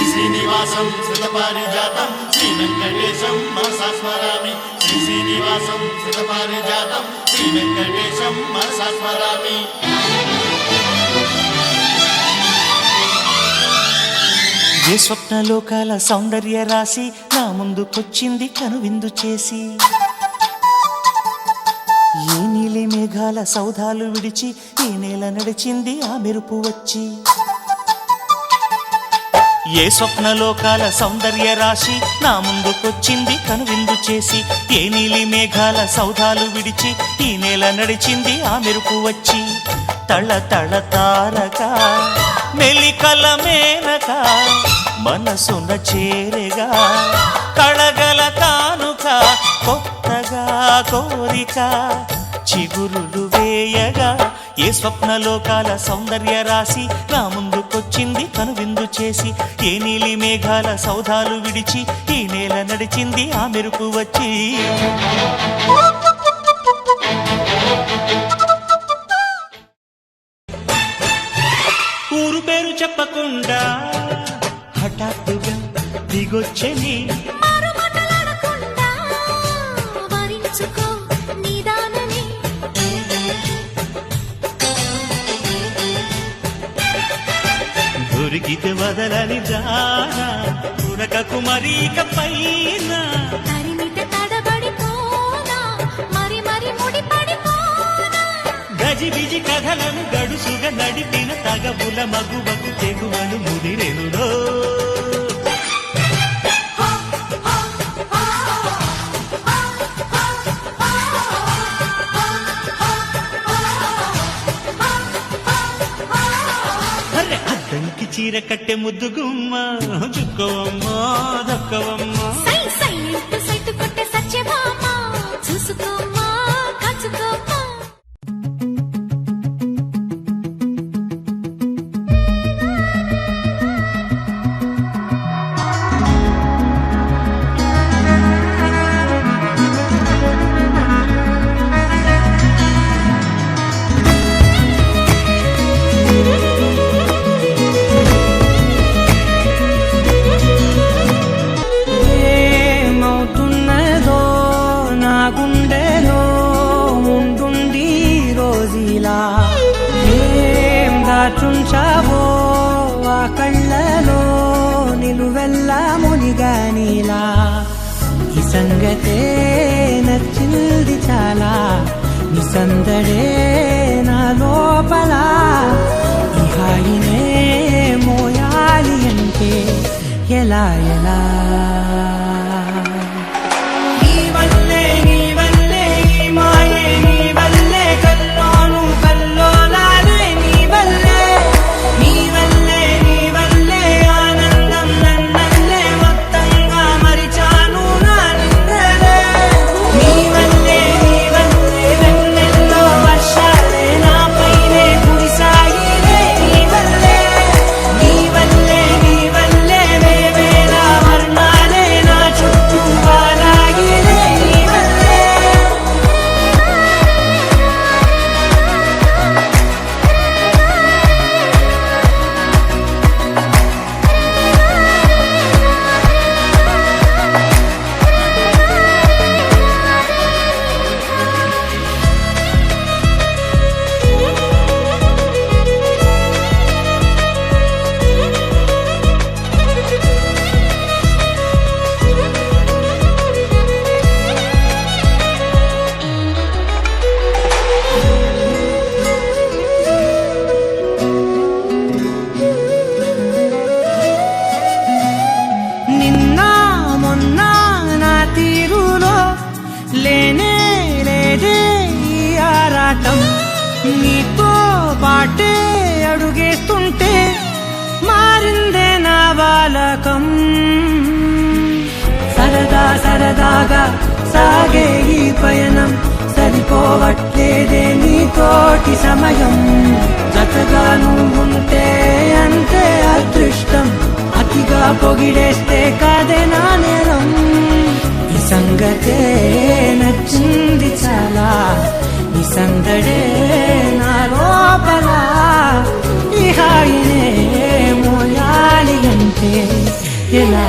శ్రీనివాసం శతపారిజాతం శ్రీ వెంకటేశం మనసా స్మరామి శ్రీనివాసం శతపారిజాతం శ్రీ వెంకటేశం మనసా స్మరామి. ఏ స్వప్నలోకాల సౌందర్య రాశి నా ముందుకొచ్చింది కనువిందు చేసి, ఏ నీలి మేఘాల సౌధాలు విడిచి ఈ నేల నడిచింది ఆ మెరుపు వచ్చి. ఏ స్వప్నలోకాల సౌందర్య రాశి నా ముందుకొచ్చింది కనువిందు చేసి, ఏ నీలి మేఘాల సౌధాలు విడిచి ఈ నేల నడిచింది ఆ మెరుపు వచ్చి. తళ తళ తారక మెలికల మేనక మనసున చేరగా కళగల కానుక కొత్తగా కోరిక చిగురులు వేయగా. ఏ స్వప్నలోకాల సౌందర్య రాశి నా ముందుకొచ్చింది కనువిందు చేసి, ఏ నీలి మేఘాల సౌధాలు విడిచి ఈ నేల నడిచింది ఆ మెరుపు వచ్చి. ఊరు పేరు చెప్పకుండా హఠాత్తుగా దిగొచ్చని దొరికితే వదలని జాన పురకకు మరీక పైన గజిబిజి కథలను గడుసుగా నడిపిన తగబుల మగువకు తెగువను ముదిరెనురో. అద్దంకి చీర కట్టె ముద్దు గుమ్మ చుక్కవమ్మ దక్కవమ్మ చూసుకోమ్మా కాచుకోమ్మా. ఏం దాచుంచావో ఆ కళ్ళలో నిలువెల్లా మునిగానిలా, ఈ సంగతే నచ్చింది చాలా, నీ సందడే నా లోపల, ఈ హాయినే మోయాలి అంటే ఎలా ఎలా. నీతో పాటే అడుగేస్తుంటే మారిందే నా బాలకం, సరదా సరదాగా సాగే ఈ పయనం సరిపోవట్లేదే నీతోటి. ప్రతి సమయం జతగా నువ్వుంటే అంతే అదృష్టం. అతిగా పొగిడేస్తే కాదే నా నేరం. ఈ సంగతే నచ్చింది చాలా, ఈ సందడే నా లోపల. ఈ హాయినే మోయాలి అంటే ఎలా